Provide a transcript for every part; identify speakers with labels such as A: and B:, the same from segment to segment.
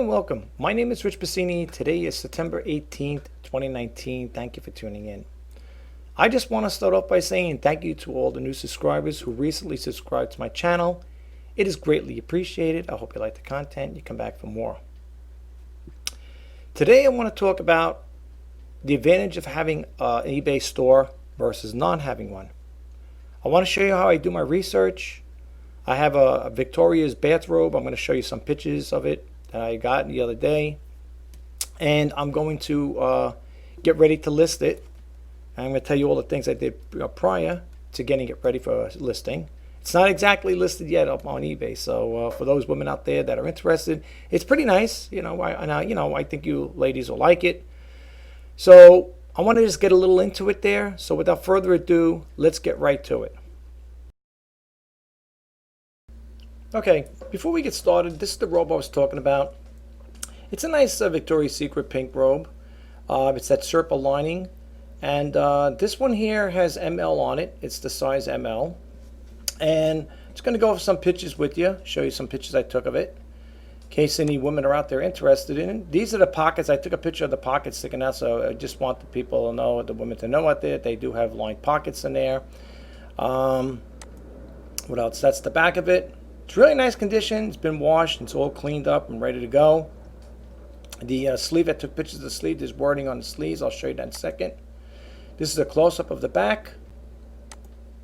A: and welcome. My name is Rich Pasini. Today is September 18th, 2019. Thank you for tuning in. I just want to start off by saying thank you to all the new subscribers who recently subscribed to my channel. It is greatly appreciated. I hope you like the content. You come back for more. Today I want to talk about the advantage of having an eBay store versus not having one. I want to show you how I do my research. I have a Victoria's bathrobe. I'm going to show you some pictures of it that I got the other day. And I'm going to get ready to list it. I'm going to tell you all the things I did prior to getting it ready for listing. It's not exactly listed yet up on eBay. So for those women out there that are interested, it's pretty nice. I think you ladies will like it. So I want to just get a little into it there. So without further ado, let's get right to it. Okay, before we get started, this is the robe I was talking about. It's a nice Victoria's Secret pink robe. It's that Serpa lining. And this one here has ML on it. It's the size ML. And I'm just going to go over some pictures with you, show you some pictures I took of it, in case any women are out there interested in it. These are the pockets. I took a picture of the pockets sticking out, so I just want the people to know, the women to know out there, they do have lined pockets in there. What else? That's the back of it. It's really nice condition. It's been washed. It's all cleaned up and ready to go. The sleeve, I took pictures of the sleeve. There's wording on the sleeves. I'll show you that in a second. This is a close-up of the back.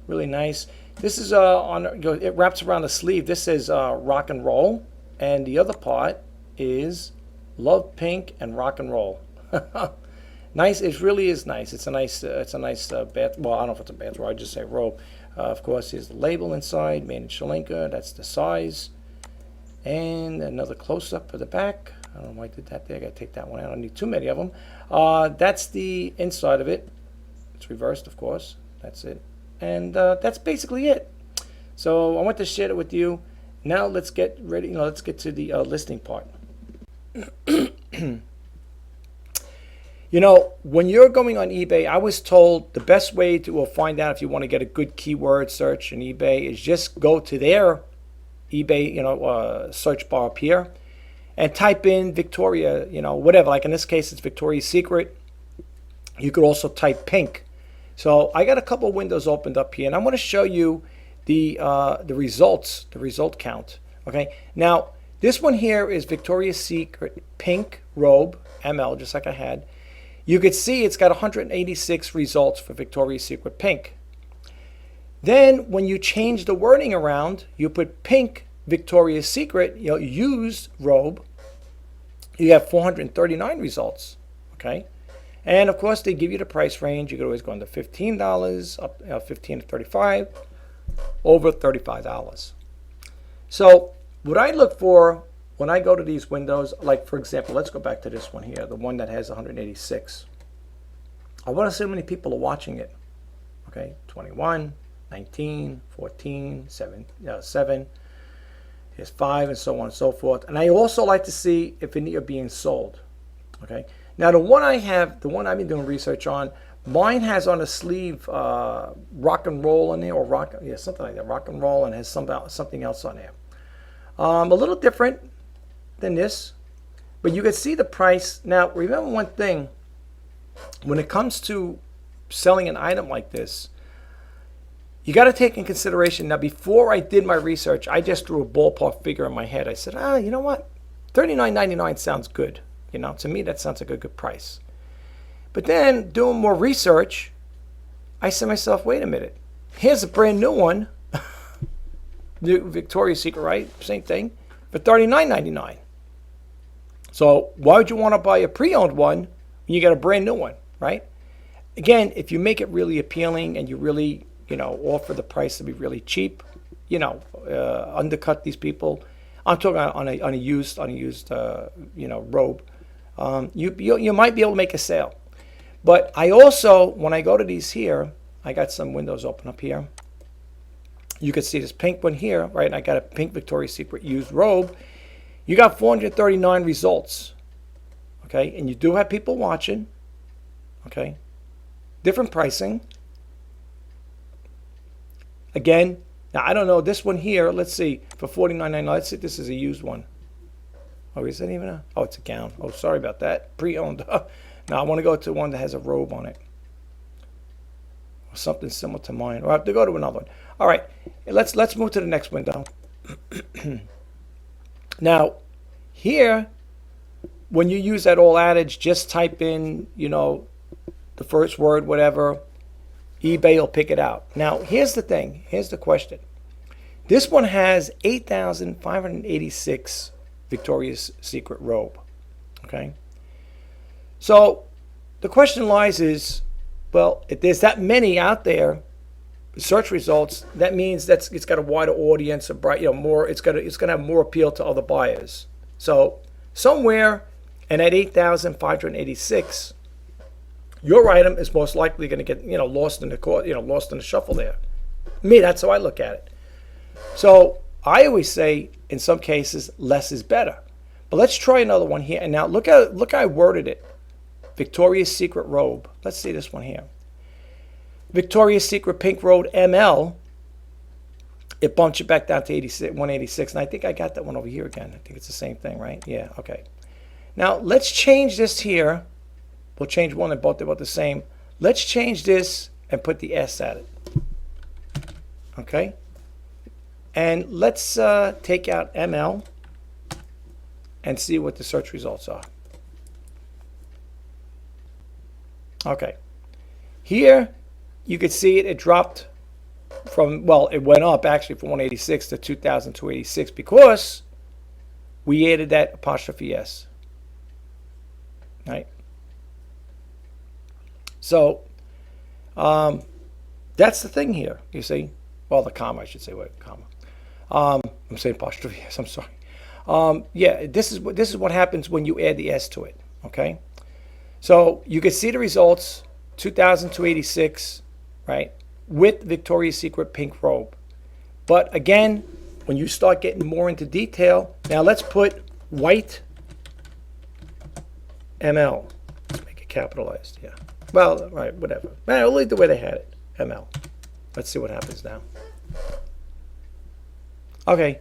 A: Really nice. This is it wraps around the sleeve. This says rock and roll, and the other part is love pink and rock and roll. Nice. It really is nice. It's a nice bath. Well, I don't know if it's a bathrobe. I just say robe. Of course, here's the label inside, made in Sri Lanka. That's the size. And another close-up of the back. I don't know why I did that there. I got to take that one out. I don't need too many of them. That's the inside of it. It's reversed, of course. That's it. And that's basically it. So I want to share it with you. Now let's get ready. Let's get to the listing part. When you're going on eBay, I was told the best way to find out if you want to get a good keyword search in eBay is just go to their eBay, search bar up here and type in Victoria, whatever. Like in this case, it's Victoria's Secret. You could also type pink. So I got a couple windows opened up here, and I'm going to show you the results, the result count. Okay. Now this one here is Victoria's Secret pink robe ML, just like I had. You could see it's got 186 results for Victoria's Secret pink. Then when you change the wording around, you put pink Victoria's Secret, used robe, you have 439 results. Okay. And of course they give you the price range. You could always go into $15, up $15 to $35, over $35. So what I look for when I go to these windows, like for example, let's go back to this one here, the one that has 186. I want to see how many people are watching it. Okay, 21, 19, 14, 7, here's 5, and so on and so forth. And I also like to see if any are being sold. Okay, now the one I've been doing research on, mine has on the sleeve rock and roll in there, or something like that, rock and roll, and has something else on there. A little different than this, but you can see the price. Now remember one thing, when it comes to selling an item like this, you got to take in consideration. Now before I did my research, I just threw a ballpark figure in my head. I said, you know what, $39.99 sounds good. To me that sounds like a good price. But then doing more research, I said to myself, wait a minute, here's a brand new one, new Victoria's Secret, right? Same thing, for $39.99. So why would you want to buy a pre-owned one when you get a brand new one, right? Again, if you make it really appealing and you really, offer the price to be really cheap, undercut these people. I'm talking on a used robe. You might be able to make a sale. But I also, when I go to these here, I got some windows open up here. You can see this pink one here, right? I got a pink Victoria's Secret used robe. You got 439 results, okay? And you do have people watching, okay? Different pricing. Again, now I don't know, this one here, let's see, for $49.99, let's see if this is a used one. Oh, is it even a? Oh, it's a gown. Oh, sorry about that. Pre-owned. Now I want to go to one that has a robe on it, or something similar to mine. Or I have to go to another one. All right, let's move to the next window. Now, here, when you use that old adage, just type in, the first word, whatever. eBay will pick it out. Now, here's the thing. Here's the question. This one has 8,586 Victoria's Secret robe. Okay? So, the question lies is, well, if there's that many out there, search results, that means it's got a wider audience, more. It's gonna have more appeal to other buyers. So, somewhere in that 8,586, your item is most likely going to get lost in the shuffle there. Me, that's how I look at it. So I always say, in some cases, less is better. But let's try another one here. And now look how I worded it. Victoria's Secret robe. Let's see this one here. Victoria's Secret pink robe ML. It bumps you back down to 186, and I think I got that one over here again. I think it's the same thing, right? Yeah. Okay. Now let's change this here. We'll change one and both, they're both the same. Let's change this and put the S at it. Okay? And let's take out ML and see what the search results are. Okay. Here, you can see it dropped it went up actually from 186 to 2,286 because we added that apostrophe S. Right? So, that's the thing here, you see. Well, the comma, I should say. Wait, comma. I'm saying apostrophe S, I'm sorry. Yeah, this is what happens when you add the S to it, okay? So, you can see the results, 2,286, right, with Victoria's Secret pink robe. But again, when you start getting more into detail, now let's put white ML. Let's make it capitalized, yeah. Well, right, whatever. I'll leave the way they had it, ML. Let's see what happens now. Okay,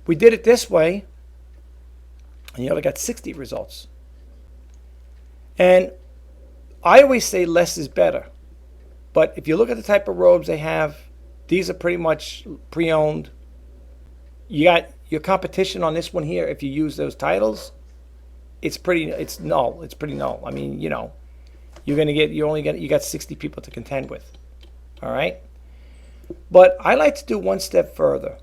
A: we did it this way, and you only got 60 results. And I always say less is better. But if you look at the type of robes they have, these are pretty much pre-owned. You got your competition on this one here. If you use those titles, it's null. It's pretty null. I mean, you got 60 people to contend with. All right. But I like to do one step further.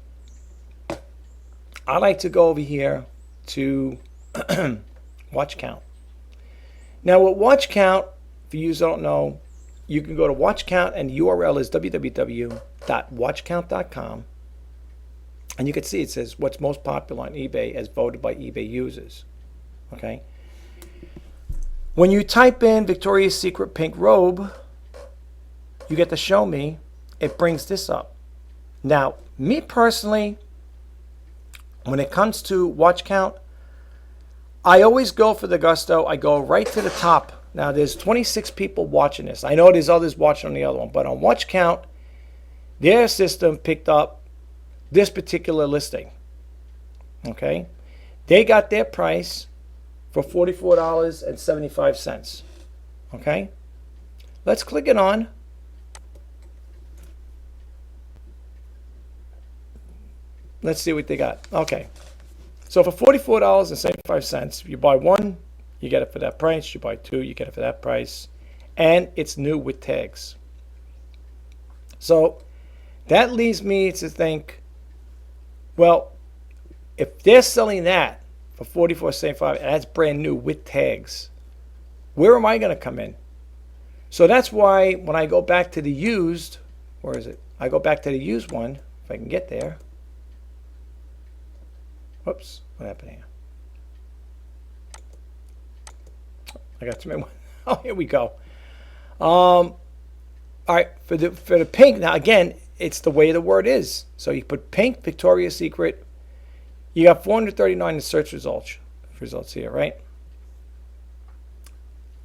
A: I like to go over here to watch count. Now with watch count, if you don't know, you can go to watch count, and the URL is www.watchcount.com. And you can see it says what's most popular on eBay as voted by eBay users. Okay. When you type in Victoria's Secret pink robe, you get to show me, it brings this up. Now, me personally, when it comes to watch count, I always go for the gusto. I go right to the top. Now, there's 26 people watching this. I know there's others watching on the other one, but on watch count, their system picked up this particular listing. Okay? They got their price for $44.75. Okay? Let's click it on. Let's see what they got. Okay. So for $44.75, you buy one, you get it for that price. You buy two, you get it for that price. And it's new with tags. So that leads me to think, well, if they're selling that for $44.75, and that's brand new with tags, where am I going to come in? So that's why when I go back to the used, where is it? I go back to the used one, if I can get there. Whoops, what happened here? I got too many. Oh, here we go. All right, for the pink, now again, it's the way the word is. So you put pink, Victoria's Secret. You got 439 in search results here, right?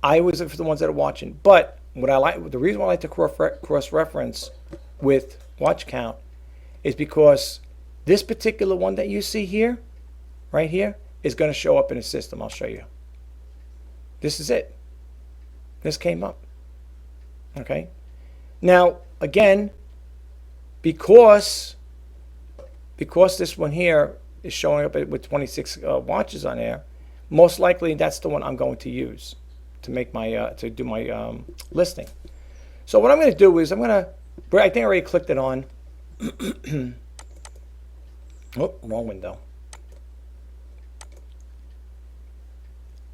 A: I was for the ones that are watching. But what I like, the reason why I like to cross-reference with watch count is because this particular one that you see here, right here, is going to show up in the system. I'll show you. This is it. This came up. Okay. Now, again, because this one here is showing up with 26 watches on there, most likely that's the one I'm going to use to make my to do my listing. So what I'm going to do is I think I already clicked it on. Oh, wrong window.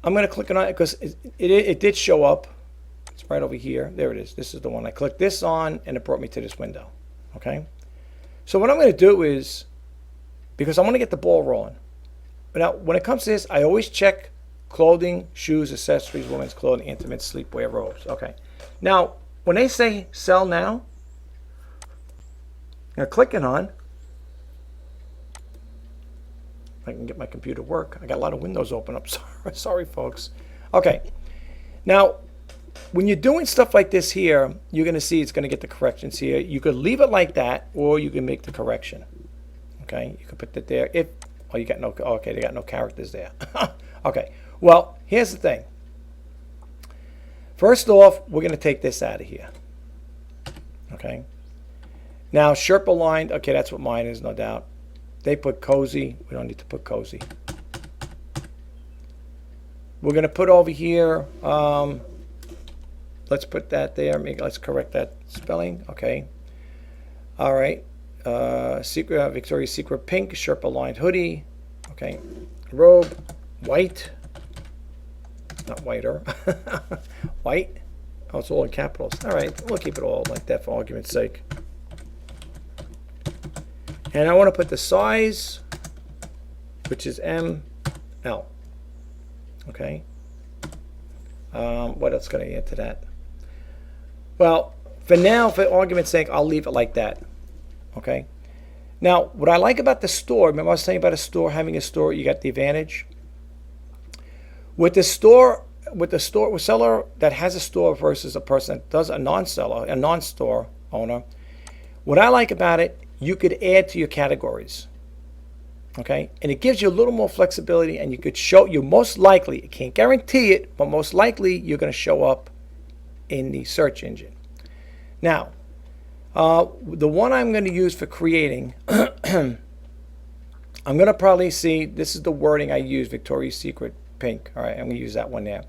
A: I'm going to click it on it because it did show up. It's right over here. There it is. This is the one. I clicked this on and it brought me to this window. Okay. So what I'm going to do is, because I want to get the ball rolling. Now, when it comes to this, I always check clothing, shoes, accessories, women's clothing, intimate, sleepwear, robes. Okay. Now, when they say sell now, I'm clicking on. If I can get my computer to work. I got a lot of windows open up. Sorry, folks. Okay. Now, when you're doing stuff like this here, you're going to see it's going to get the corrections here. You could leave it like that, or you can make the correction. Okay. You can put that there. You got no. Okay, they got no characters there. Okay. Well, here's the thing. First off, we're going to take this out of here. Okay. Now, Sherpa lined. Okay, that's what mine is, no doubt. They put cozy. We don't need to put cozy. We're going to put over here. Let's put that there. Let's correct that spelling. Okay. All right. Victoria's Secret pink, Sherpa lined hoodie. Okay. Robe, white. Not whiter. White. Oh, it's all in capitals. All right. We'll keep it all like that for argument's sake. And I want to put the size, which is ML. Okay. What else can I add to that? Well, for now, for argument's sake, I'll leave it like that. Okay. Now, what I like about the store, remember I was saying about a store, having a store, you got the advantage. With the seller that has a store versus a person that does a non-store owner, what I like about it, you could add to your categories. Okay? And it gives you a little more flexibility, and you could show, you most likely, you can't guarantee it, but most likely you're going to show up in the search engine. Now, the one I'm going to use for creating, I'm going to probably see, this is the wording I use, Victoria's Secret pink. All right, I'm going to use that one there.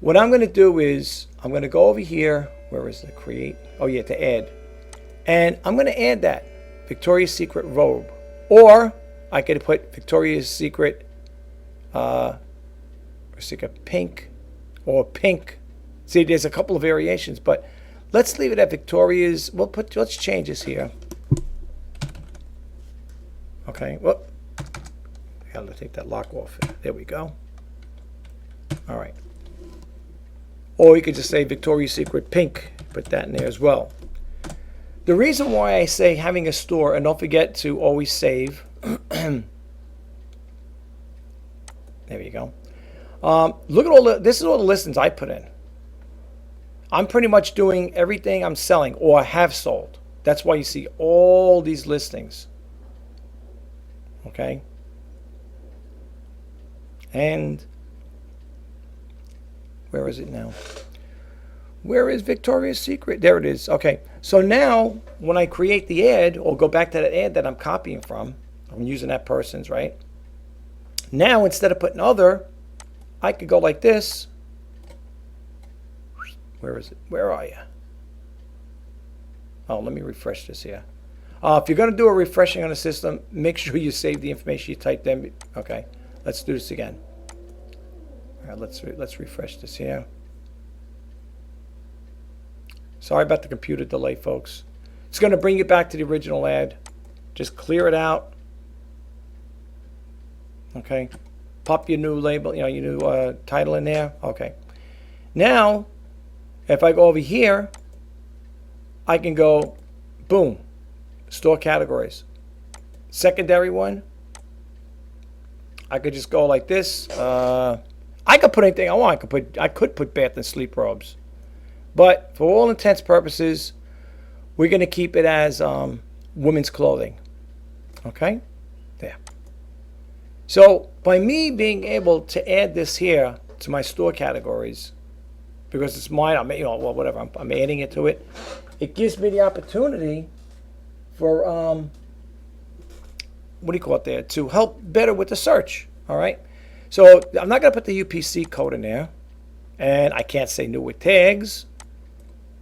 A: What I'm going to do is, I'm going to go over here, where is the create? Oh yeah, to add. And I'm going to add that, Victoria's Secret robe. Or I could put Victoria's Secret, pink, or pink. See, there's a couple of variations, but let's leave it at Victoria's. Let's change this here. Okay, well, I gotta take that lock off. There we go. All right. Or you could just say Victoria's Secret pink. Put that in there as well. The reason why I say having a store, and don't forget to always save. There you go. Look at this is all the listings I put in. I'm pretty much doing everything I'm selling or have sold. That's why you see all these listings. Okay. And where is it now? Where is Victoria's Secret? There it is. Okay. So now when I create the ad or go back to that ad that I'm copying from, I'm using that person's, right? Now instead of putting other, I could go like this. Where is it? Where are you? Oh, let me refresh this here. If you're going to do a refreshing on the system, make sure you save the information you typed in. Okay, let's do this again. All right, let's refresh this here. Sorry about the computer delay, folks. It's going to bring you back to the original ad. Just clear it out. Okay, pop your new label, your new title in there. Okay. Now, if I go over here, I can go, boom, store categories. Secondary one, I could just go like this. I could put anything I want. I could put bath and sleep robes, but for all intents and purposes, we're going to keep it as women's clothing. Okay, there. So, by me being able to add this here to my store categories, because it's mine, well, whatever, I'm adding it to it. It gives me the opportunity for, what do you call it there, to help better with the search, all right? So I'm not going to put the UPC code in there, and I can't say new with tags,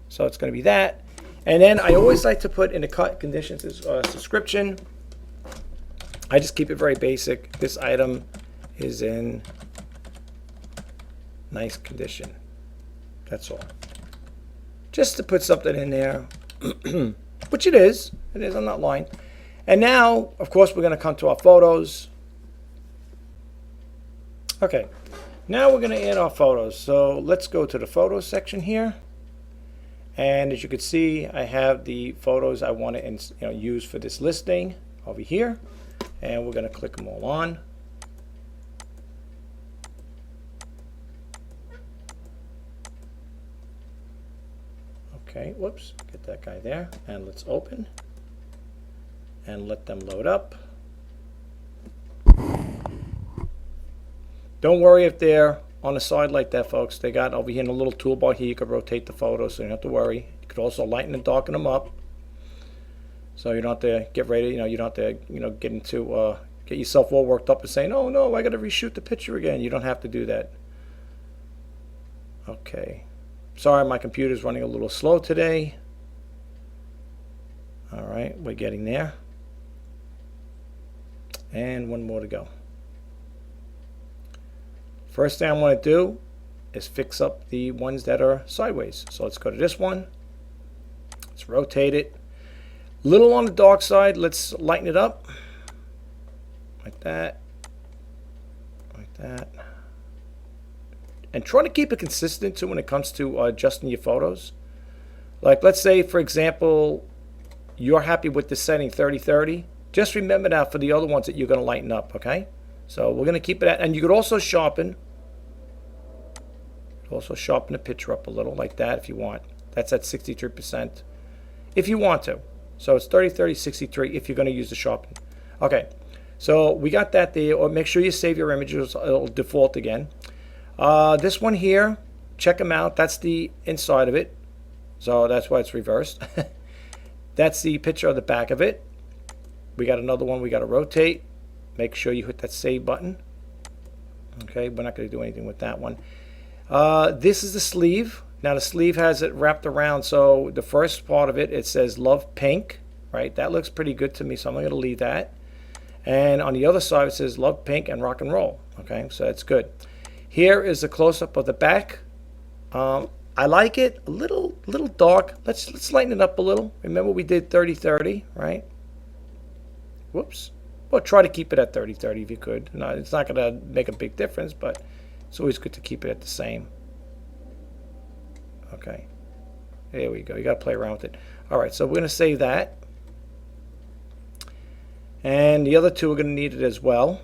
A: so it's going to be that. And then I always like to put in the conditions subscription. I just keep it very basic. This item is in nice condition. That's all. Just to put something in there, which it is. It is, I'm not lying. And now, of course, we're going to come to our photos. Okay, now we're going to add our photos. So let's go to the photos section here. And as you can see, I have the photos I want to use for this listing over here. And we're going to click them all on. Okay, whoops, get that guy there. And let's open and let them load up. Don't worry if they're on the side like that, folks. They got over here in the little toolbar here, you can rotate the photos, so you don't have to worry. You could also lighten and darken them up, so you don't have to get ready. You don't have to get into get yourself all worked up and saying, oh no, I got to reshoot the picture again. You don't have to do that. Okay, sorry, my computer's running a little slow today. All right, we're getting there, and one more to go. First thing I want to do is fix up the ones that are sideways. So let's go to this one. Let's rotate it. Little on the dark side. Let's lighten it up. Like that. Like that. And try to keep it consistent too when it comes to adjusting your photos. Like let's say, for example, you're happy with the setting 30-30. Just remember that for the other ones that you're going to lighten up, okay? So we're going to keep it at, and you could also sharpen. Also sharpen the picture up a little like that if you want. That's at 63% if you want to. So it's 30-30, 63 if you're going to use the sharpen. Okay, so we got that there. Or make sure you save your images. It'll default again. This one here, check them out. That's the inside of it. So that's why it's reversed. That's the picture of the back of it. We got another one we got to rotate. Make sure you hit that save button. Okay, we're not going to do anything with that one. This is the sleeve. Now the sleeve has it wrapped around, so the first part of it, it says love pink, right? That looks pretty good to me, so I'm going to leave that. And on the other side it says love pink and rock and roll. Okay, so that's good. Here is a close-up of the back. I like it a little dark. Let's lighten it up a little. Remember we did 30-30, right? Whoops. Well, try to keep it at 30-30 if you could. No, it's not going to make a big difference, but it's always good to keep it at the same. Okay. There we go. You got to play around with it. All right, so we're going to save that. And the other two are going to need it as well.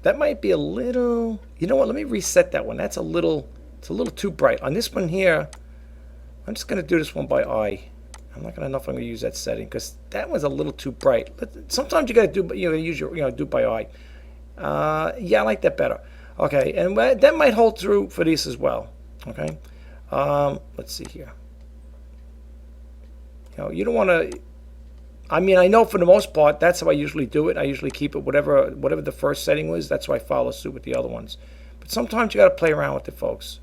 A: That might be a little, you know what, let me reset that one. That's a little, it's a little too bright. On this one here, I'm just going to do this one by eye. I'm not going to know if I'm going to use that setting because that one's a little too bright. But sometimes you got to do, use your, do by eye. Yeah, I like that better. Okay, and that might hold true for these as well. Okay, let's see here. You don't want to. I mean, I know for the most part that's how I usually do it. I usually keep it whatever the first setting was. That's why I follow suit with the other ones. But sometimes you got to play around with it, folks.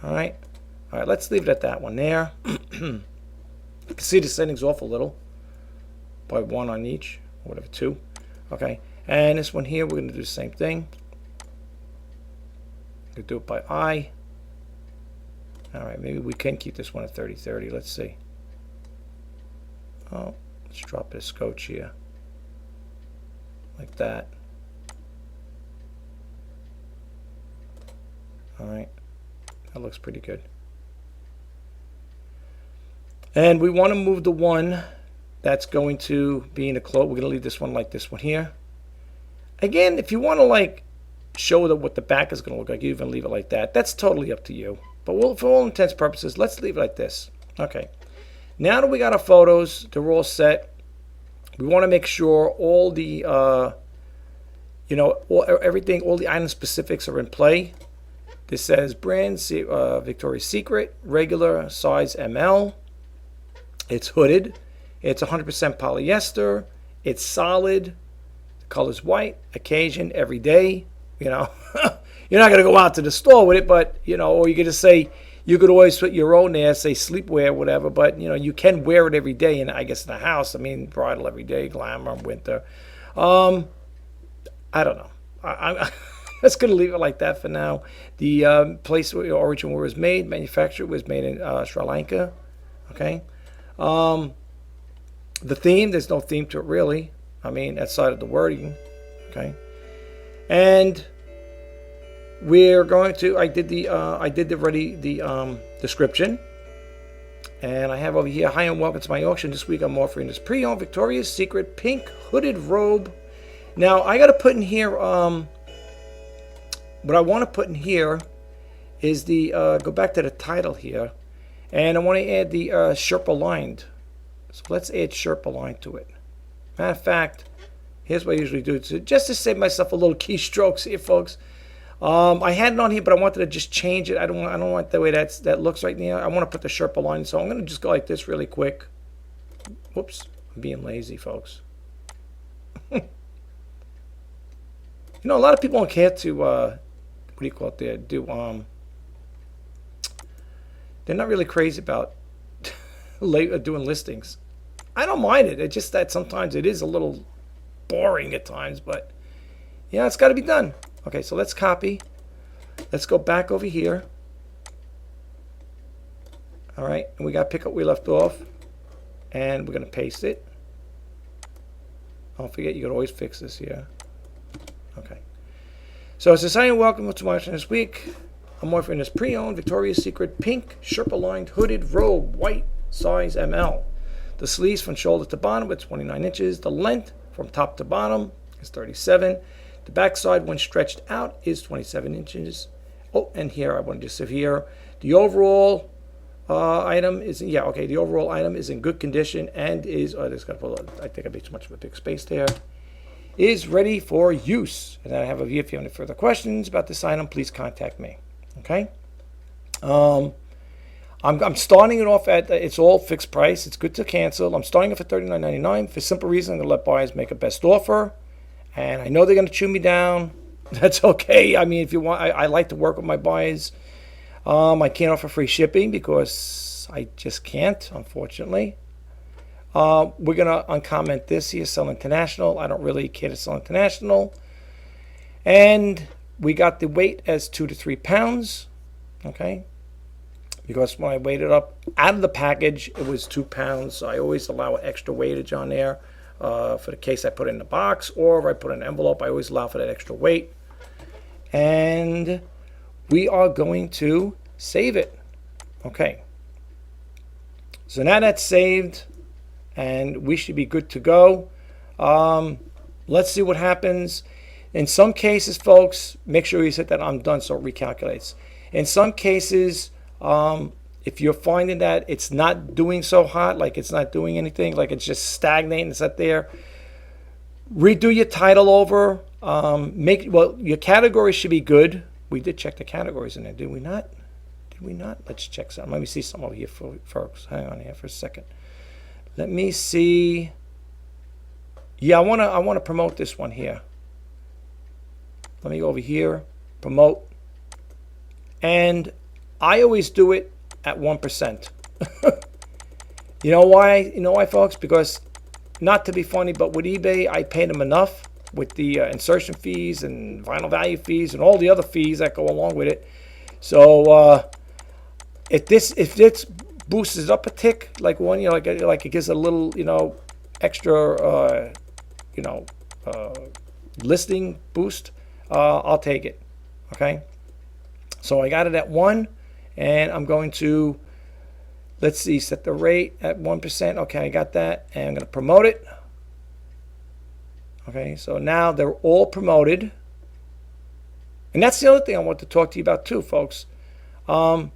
A: All right, let's leave it at that one there. You can see the settings off a little by one on each, or whatever, two. Okay, and this one here we're going to do the same thing. We do it by eye. All right, maybe we can keep this one at 30-30. Let's see. Oh, let's drop this scotch here. Like that. All right, that looks pretty good. And we want to move the one that's going to be in a close. We're going to leave this one like this one here. Again, if you want to like show what the back is going to look like, you even leave it like that. That's totally up to you. But for all intents and purposes, let's leave it like this. Okay. Now that we got our photos, they're all set. We want to make sure all the You know, everything, all the item specifics are in play. This says brand, Victoria's Secret, regular size ML. It's hooded. It's 100% polyester. It's solid. The color's white. Occasion, every day. You know, you're not going to go out to the store with it, but, you know, or you're going to say, you could always put your own there, say sleepwear, whatever, but, you know, you can wear it every day, and I guess in the house. I mean, bridal every day, glamour, winter. I don't know. I'm just going to leave it like that for now. The place where the origin was made, manufactured, was made in Sri Lanka. Okay. The theme, there's no theme to it really. I mean, outside of the wording. Okay. And we're going to, I did already the description. And I have over here, hi and welcome to my auction. This week I'm offering this pre-owned Victoria's Secret pink hooded robe. Now, I got to put in here, what I want to put in here is the, go back to the title here, and I want to add the Sherpa lined. So let's add Sherpa line to it. Matter of fact, here's what I usually do, just to save myself a little keystrokes here, folks. I had it on here, but I wanted to just change it. I don't want the way that looks right now. I want to put the Sherpa line, so I'm going to just go like this really quick. Whoops, I'm being lazy, folks. You know, a lot of people don't care to, what do you call it there, they're not really crazy about doing listings. I don't mind it. It's just that sometimes it is a little boring at times, but, yeah, it's got to be done. Okay, so let's copy. Let's go back over here. All right, and we got to pick up where we left off, and we're going to paste it. Don't forget, you can always fix this here. Okay. So it's a sign and welcome to my auction this week. I'm offering this pre-owned Victoria's Secret pink Sherpa lined hooded robe, white, size ML. The sleeves from shoulder to bottom with 29 inches. The length from top to bottom is 37. The backside, when stretched out, is 27 inches. Oh, and here I want to just say here, the overall item is, yeah, okay, the overall item is in good condition and is, I just got to put, I think I made too much of a big space there. Is ready for use. And I have a view. If you have any further questions about this item, please contact me. Okay. I'm starting it off at, it's all fixed price. It's good to cancel. I'm starting it for $39.99 for a simple reason. I'm going to let buyers make a best offer. And I know they're going to chew me down. That's okay. I mean, if you want, I like to work with my buyers. I can't offer free shipping because I just can't, unfortunately. We're going to uncomment this here, sell international. I don't really care to sell international. And we got the weight as 2 to 3 pounds. Okay. Because when I weighed it up out of the package, it was 2 pounds. So I always allow extra weightage on there for the case I put in the box, or if I put in an envelope, I always allow for that extra weight. And we are going to save it. Okay. So now that's saved, and we should be good to go. Let's see what happens. In some cases, folks, make sure you set that I'm done so it recalculates. In some cases, if you're finding that it's not doing so hot, like it's not doing anything, like it's just stagnating, it's not there, redo your title over. Well, your categories should be good. We did check the categories in there, did we not? Did we not? Let's check something. Let me see something over here, folks. Hang on here for a second. Let me see. Yeah, I want to promote this one here. Let me go over here, promote. And I always do it at 1%. You know why? You know why, folks? Because, not to be funny, but with eBay, I pay them enough with the insertion fees and vinyl value fees and all the other fees that go along with it. So if this boosts it up a tick, like one, you know, like it gives a little, you know, extra, listing boost, I'll take it. Okay. So I got it at 1, and I'm going to, let's see, set the rate at 1%. Okay, I got that, and I'm going to promote it. Okay, so now they're all promoted. And that's the other thing I want to talk to you about too, folks. I've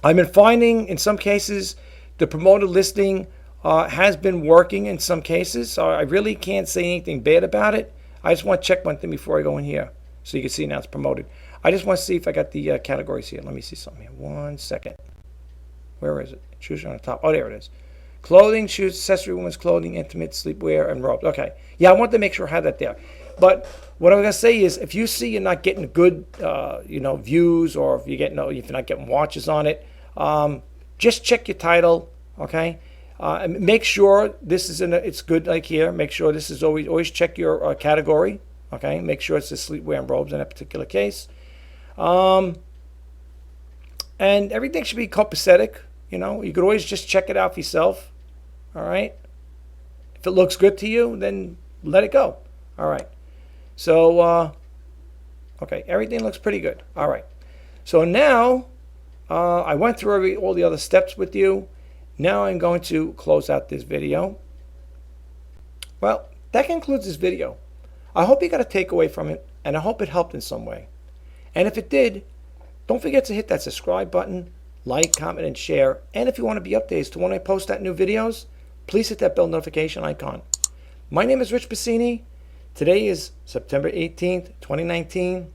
A: been finding in some cases the promoted listing has been working in some cases, so I really can't say anything bad about it. I just want to check one thing before I go in here. So you can see now it's promoted. I just want to see if I got the categories here. Let me see something here. 1 second. Where is it? Shoes are on the top. Oh, there it is. Clothing, shoes, accessory, women's clothing, intimate, sleepwear, and robes. Okay. Yeah, I wanted to make sure I had that there. But what I'm going to say is, if you see you're not getting good, views, or if you're not getting watches on it, just check your title. Okay. And make sure this is it's good. Like here, make sure this is always check your category. Okay. Make sure it's the sleepwear and robes in that particular case. And everything should be copacetic. You could always just check it out for yourself. All right. If it looks good to you, then let it go. All right. So, okay, everything looks pretty good. All right. So now I went through all the other steps with you. Now I'm going to close out this video. Well, that concludes this video. I hope you got a takeaway from it, and I hope it helped in some way. And if it did, don't forget to hit that subscribe button, like, comment, and share. And if you want to be updated to when I post out new videos, please hit that bell notification icon. My name is Rich Pasini. Today is September 18th, 2019.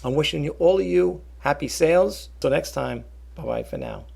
A: I'm wishing all of you happy sales. Till next time, bye-bye for now.